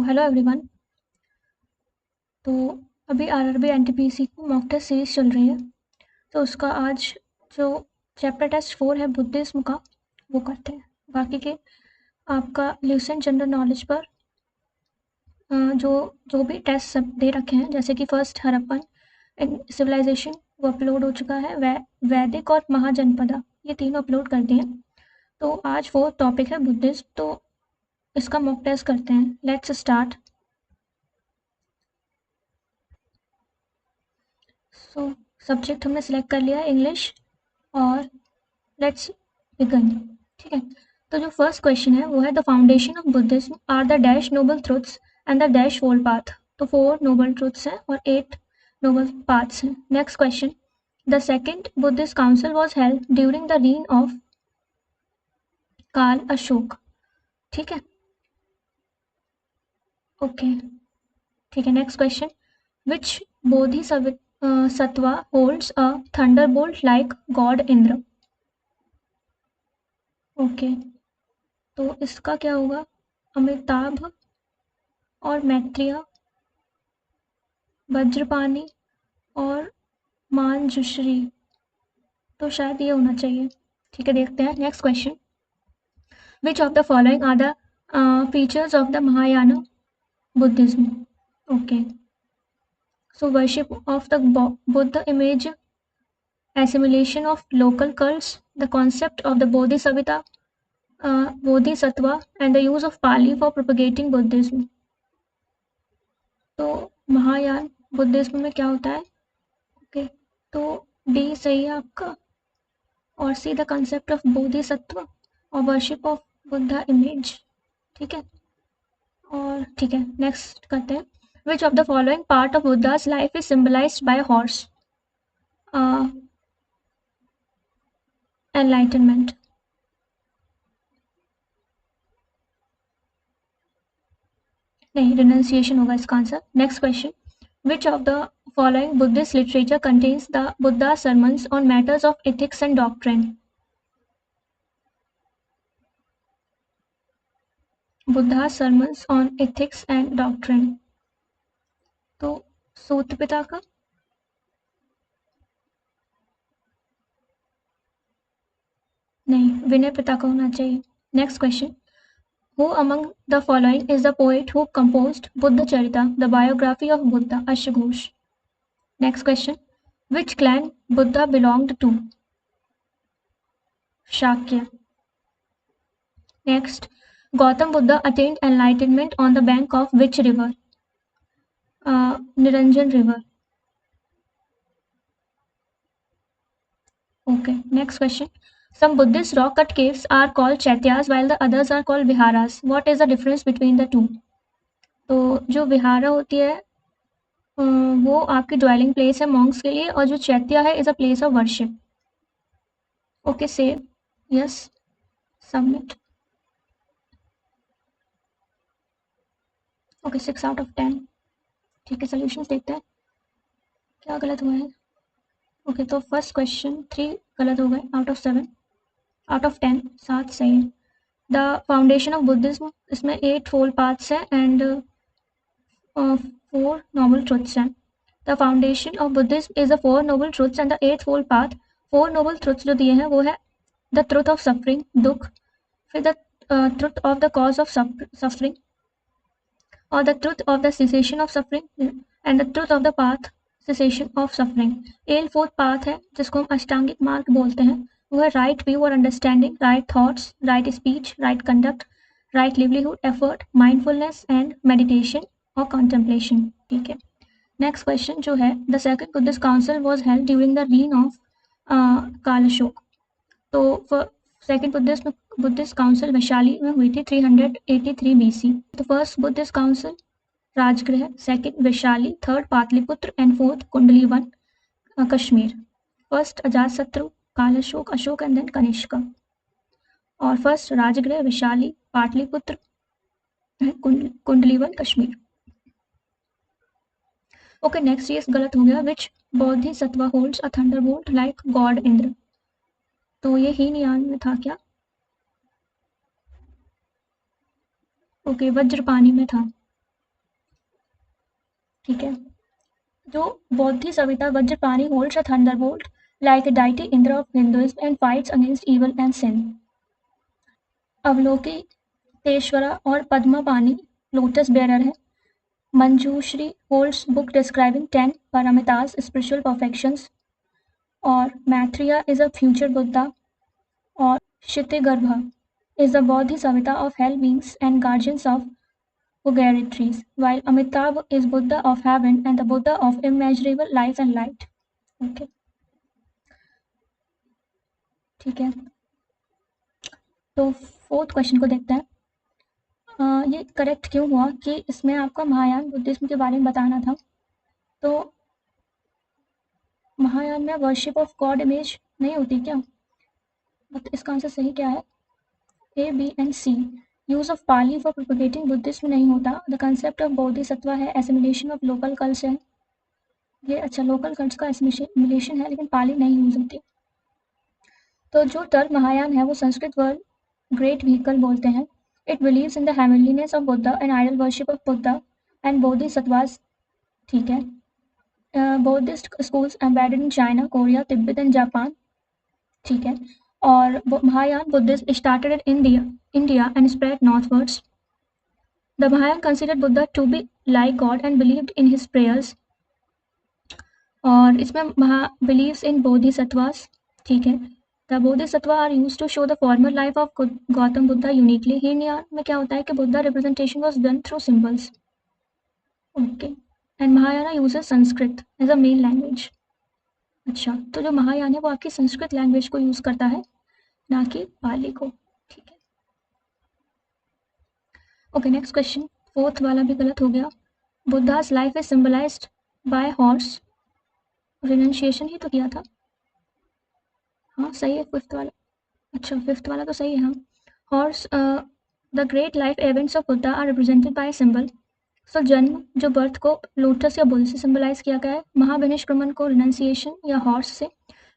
Hello everyone. तो अभी RRB NTPC की मॉक टेस्ट सीरीज चल रही है, तो उसका आज जो चैप्टर टेस्ट 4 है बुद्धिज्म का, वो करते हैं। बाकी के आपका ल्यूसेंट जनरल नॉलेज पर जो जो भी टेस्ट सब दे रखे हैं, जैसे कि फर्स्ट हड़प्पन सिविलाइजेशन, वो अपलोड हो चुका है। वैदिक और महाजनपदा, ये तीनों अपलोड कर दिए हैं। तो आज वो टॉपिक है बुद्धिज्म, तो इसका मॉक टेस्ट करते हैं। Let's start. सो सब्जेक्ट हमने सेलेक्ट कर लिया है इंग्लिश, और लेट्स बिगन। ठीक है, तो जो फर्स्ट क्वेश्चन है वो है the foundation of Buddhism are the dash noble truths and the dash four path. तो 4 नोबल ट्रुथ्स हैं और 8 नोबल पाथ्स हैं। Next question, the second Buddhist council was held during the reign of Kalashoka. ठीक है, okay, ठीक है। Next question, which bodhisattva holds a thunderbolt like god Indra. Okay, तो इसका क्या होगा? अमिताभ और मैत्रेय, वज्रपाणी और मानजुश्री, तो शायद ये होना चाहिए। ठीक है, देखते हैं। Next question, which of the following are the features of the Mahayana Buddhism. Okay, so worship of the Buddha image, assimilation of local cults, the concept of the bodhisattva, and the use of Pali for propagating Buddhism. तो Mahayana Buddhism में क्या होता है? Okay, तो D सही है आपका, और see the concept of Bodhisattva और वर्शिप ऑफ बुद्धा इमेज। ठीक है, और ठीक है, नेक्स्ट करते हैं। Which of the following part of Buddha's life is symbolised by horse? Enlightenment. नहीं, रिनंसिएशन होगा इसका answer. Next question, which of the following Buddhist literature contains the Buddha sermons on matters of ethics and doctrine? Buddha sermons on ethics and doctrine. तो सूत पिता का? नहीं, विनय पिता का होना चाहिए। Next question, who among the following is the poet who composed Buddha Charita, the biography of Buddha? Ashghosh. Next question, which clan Buddha belonged to? Shakya. Next, Gautam Buddha attained enlightenment on the bank of which river? Niranjan river. Okay, next question. Some Buddhist rock cut caves are called chaityas while the others are called viharas. What is the difference between the two? तो जो विहारा होती है वो आपकी dwelling place है Monks के लिए, और जो चैत्या है is a place of worship. Okay, save, yes, submit. Okay, 6 out of 10। ठीक है, सोल्यूशंस देखते हैं क्या गलत हुआ है। ओके, तो फर्स्ट क्वेश्चन 3 गलत हो गए आउट ऑफ 7, आउट ऑफ 10 7 सही है। द फाउंडेशन ऑफ बुद्धिज्म, इसमें 8 फोल पाथ्स है एंड 4 noble truths हैं। The foundation of Buddhism is the 4 noble truths and the 8th फोल पाथ। 4 noble truths जो दिए हैं वो है द ट्रुथ ऑफ सफरिंग, दुख, फिर the truth of the cause of suffering, और the truth of the cessation of suffering, and the truth of the path cessation of suffering. 8th fourth path है जिसको हम अष्टांगिक मार्ग बोलते हैं, वो है राइट व्यू और understanding, right thoughts, right speech, right conduct, right livelihood, effort, mindfulness and meditation और कॉन्टेम्पलेशन। ठीक है, नेक्स्ट क्वेश्चन जो है, the second Buddhist council was held during the reign of काल अशोक। तो सेकंड बुद्धिस्ट काउंसिल वैशाली में हुई थी 383 BC। तो first Buddhist council Rajgriha, second Vaishali, third Pataliputra and fourth Kundalivan Kashmir. First Ajatashatru, Kalashoka, Ashoka and then Kanishka. और first Rajgriha, Vaishali, Pataliputra, Kundalivan Kashmir. Okay, next ये गलत हो गया। Which bodhisattva holds a thunderbolt like god Indra. तो ये हीनयान में था क्या? ओके, वज्रपाणी में था। ठीक है। जो बौद्ध Savita Vajrapani holds a thunderbolt like a deity Indra of Hinduism and fights against evil and sin. Avalokiteshvara और पद्मपाणि लोटस बेयरर है। Manjushri holds book describing 10 paramitas spiritual perfections. और Maitreya is a future Buddha. और क्षितिगर्भा is the Bodhisattva of hell beings and guardians of purgatories, while Amitabh is Buddha of heaven and the Buddha of immeasurable life and light. Okay. ठीक है, तो fourth question को देखते हैं। ये correct क्यों हुआ कि इसमें आपका महायान बुद्धिज्म के बारे में बताना था। तो महायान में वर्शिप ऑफ गॉड इमेज नहीं होती क्या? तो इसका आंसर सही क्या है? A, B and C. Use of Pali for propagating Buddhism नहीं होता। द कंसेप्ट ऑफ बोधिसत्व है, एसिमिलेशन ऑफ लोकल कल्ट्स है। ये अच्छा, लोकल कल्ट्स का एसिमिलेशन है लेकिन पाली नहीं यूज होती। तो जो टर्म महायान है वो संस्कृत वर्ड ग्रेट व्हीकल बोलते हैं। It believes in the heavenliness of Buddha and idol worship of Buddha and bodhisattvas. ठीक है। Buddhist schools embedded in China, Korea, Tibet and Japan. ठीक है। और Mahayana Buddhism started in India and spread northwards. The Mahayana considered Buddha to be like god and believed in his prayers. और इसमें believes in bodhisattvas. ठीक है। The bodhisattva are used to show the formal life of Gautam Buddha uniquely. Hinayana में क्या होता है कि Buddha representation was done through symbols. Okay. And Mahayana uses Sanskrit as a main language. अच्छा, तो जो महायान है वो आपकी संस्कृत लैंग्वेज को यूज करता है, ना कि पाली को। ठीक है। Okay, next question. फोर्थ वाला भी गलत हो गया। Buddha's life is symbolised by horse. Renunciation ही तो किया था। हाँ सही है फिफ्थ वाला। अच्छा, फिफ्थ वाला तो सही है। हाँ, horse the great life events of Buddha are represented by symbol. So जन्म, जो बर्थ को लोटस या बुल से सिंबलाइज किया गया है। महाविनिष्क्रमण को रिनंसिएशन या हॉर्स से।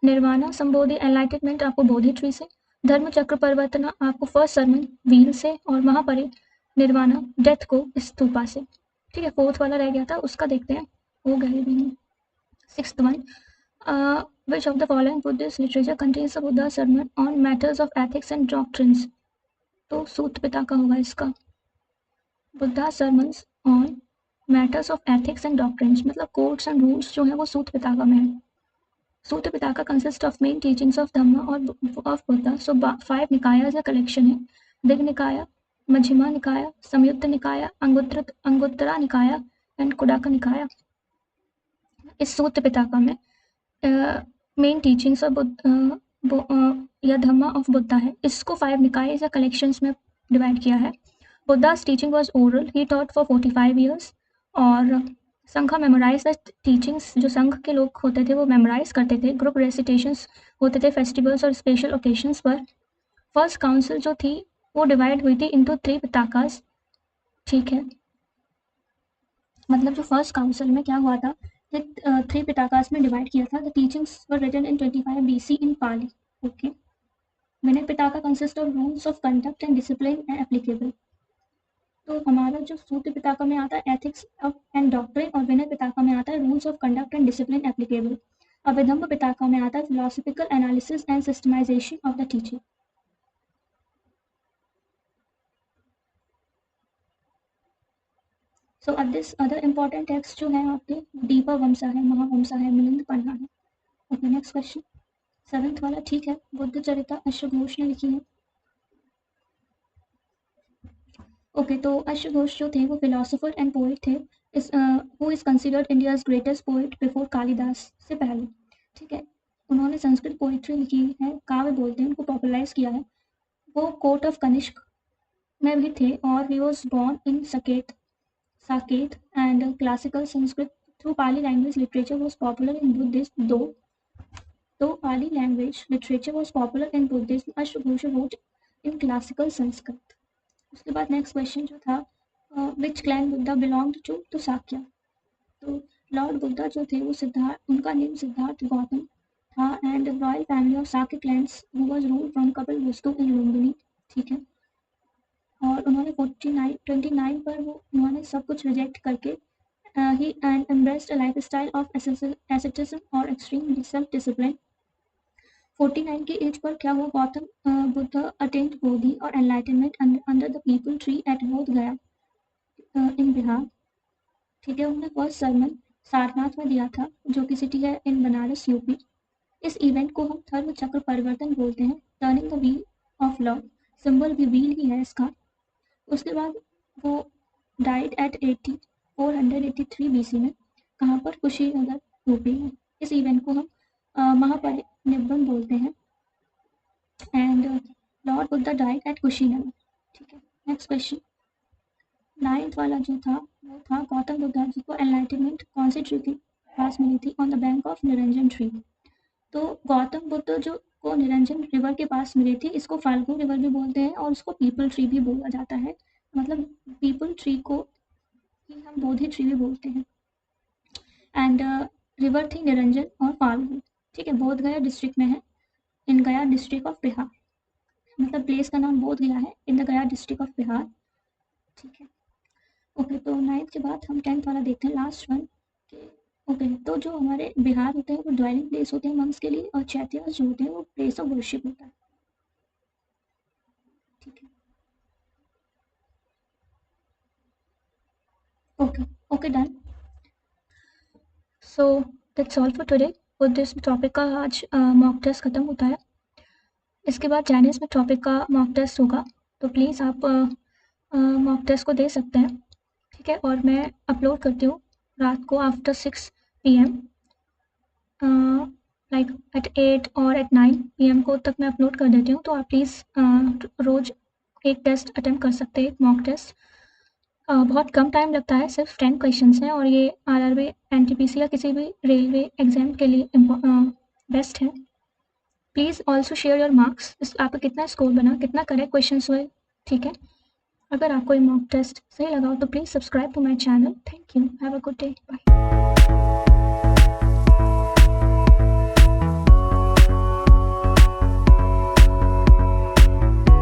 निर्वाणा संबोधि एनलाइटमेंट आपको बोधि ट्री से। धर्म चक्र परिवर्तना आपको फर्स्ट सरमन व्हील से। और महापरि निर्वाणा डेथ को स्तूपा से। ठीक है, फोर्थ वाला रह गया था, उसका देखते हैं। हो गया ही नहीं। Sixth one, which of the following Buddhist literature contains the Buddha sermon on matters of ethics and doctrines? तो सूत पिता का होगा इसका। Buddha sermons on matters of ethics and doctrines, मतलब कोड्स एंड रूल्स जो है वो सूत पिता का में है। सूत पिता का consist of main teachings of Dhamma और ऑफ बुद्धा। सो 5 निकाया का कलेक्शन है। दिग् निकाया, मध्यमा निकाया, संयुक्त निकाया, अंगुत्तरा निकाया एंड कुडाका निकाया। इस सूत पिता का में मेन टीचिंग्स ऑफ या धम्मा ऑफ बुद्धा है। इसको 5 निकाय या कलेक्शंस में डिवाइड किया है। बुद्धा's teaching was oral, he taught for 45 years। और संघा मेमोराइज द टीचिंग्स, जो संघ के लोग होते थे वो मेमोराइज करते थे। ग्रुप रेसिटेशंस होते थे फेस्टिवल्स और स्पेशल ओकेशंस पर। फर्स्ट काउंसिल जो थी वो डिवाइड हुई थी इनटू 3 पिताकास। ठीक है, मतलब जो फर्स्ट काउंसिल में क्या हुआ था, 3 पिताकास में डिवाइड किया था। The teachings were written in 25 BC in Pali. Okay. Vinaya Pitaka consist of rules of conduct and discipline applicable. तो हमारा जो सूत्र पिताका में आता है एथिक्स एंड डॉक्ट्रिन, और विनय पिताका में आता है rules of conduct and discipline applicable. Abhidhamma Pitaka में आता है philosophical analysis and systematisation of the teaching. So this other important text जो है आपके दीपा वंसा है, महावंसा है, मिलिंद पन्हा है। ओके, नेक्स्ट क्वेश्चन, 7th वाला। ठीक है, बुद्ध चरिता अश्वघोष ने लिखी है। ओके, तो अश्वघोष जो थे वो फिलोसोफर एंड पोइट थे। Who is considered India's greatest poet before Kalidas से पहले। ठीक है, उन्होंने संस्कृत पोइट्री लिखी है, काव्य बोलते हैं, उनको पॉपुलराइज किया है। वो कोर्ट ऑफ कनिष्क में भी थे और he was born in Saket and classical Sanskrit through Pali language literature was popular in Buddhism. Though Pali language literature was popular in Buddhism, अश्वघोष रोट इन क्लासिकल संस्कृत। उसके बाद नेक्स्ट क्वेश्चन जो था, which clan Buddha belonged to Sakya. तो लॉर्ड बुद्धा जो थे वो सिद्धार्थ, उनका नेम सिद्धार्थ गौतम था and royal family of Sakya clans who was ruled from Kapilavastu in Lumbini. ठीक है, और उन्होंने 29 पर वो उन्होंने सब कुछ रिजेक्ट करके he and embraced a lifestyle of asceticism or extreme self-discipline. 49 की एज पर क्या हुआ? गौतम बुद्ध अटेन्ड बोधि और enlightenment under the people tree eight बोध गया इन बिहार। ठीक है, उन्होंने फर्स्ट सरमन सारनाथ में दिया था, जो कि सिटी है इन बनारस, यूपी। इस इवेंट को हम धर्म चक्र परिवर्तन बोलते हैं, turning the wheel of love. Symbol भी व्हील ही है इसका। उसके बाद वो डाइड एट 483 BC में। कहाँ पर? कुशीनगर, यूपी में। इस इवेंट को हम महापरिनिर्वाण बोलते हैं। And Lord Buddha died eight Kushinagar. ठीक है, नेक्स्ट क्वेश्चन। 9th वाला जो था वो था गौतम बुद्धा जी को एनलाइटनमेंट कौन सी ट्री के पास मिली थी? On the bank of Niranjan tree. तो गौतम बुद्ध जो को निरंजन रिवर के पास मिली थी, इसको फाल्गु रिवर भी बोलते हैं और उसको पीपल ट्री भी बोला जाता है। मतलब पीपल ट्री को ही हम बोधि ट्री भी बोलते हैं। एंड रिवर थी निरंजन और फाल्गु। ठीक है, बोध गया डिस्ट्रिक्ट में है, इन गया डिस्ट्रिक्ट ऑफ बिहार। मतलब प्लेस का नाम बोध गया है इन द गया डिस्ट्रिक्ट ऑफ बिहार। ठीक है, ओके। तो 9th के बाद हम 10th वाला देखते हैं, लास्ट वन। ओके, तो जो हमारे बिहार होते हैं वो ड्वेलिंग प्लेस होते हैं मंक्स के लिए, और चैत्यास जो होते हैं वो प्लेस ऑफ वर्शिप होता है। ठीक है, okay okay, done. So that's all for today. Buddhism topic का आज मॉक टेस्ट खत्म होता है। इसके बाद जैनिज्म टॉपिक का मॉक टेस्ट होगा, तो प्लीज़ आप मॉक टेस्ट को दे सकते हैं। ठीक है, और मैं अपलोड करती हूँ रात को आफ्टर 6 PM, लाइक एट 8 और एट 9 PM को तक मैं अपलोड कर देती हूँ। तो आप प्लीज़ रोज़ एक टेस्ट अटेम्प्ट कर सकते हैं, एक मॉक टेस्ट। बहुत कम टाइम लगता है, सिर्फ 10 क्वेश्चंस हैं, और ये RRB, NTPC या किसी भी रेलवे एग्जाम के लिए बेस्ट है। Please also share your marks, आपका कितना स्कोर बना, कितना करेक्ट क्वेश्चंस हुए। ठीक है, अगर आपको ये मॉक टेस्ट सही लगा हो तो please subscribe to my channel. Thank you, have a good day, bye.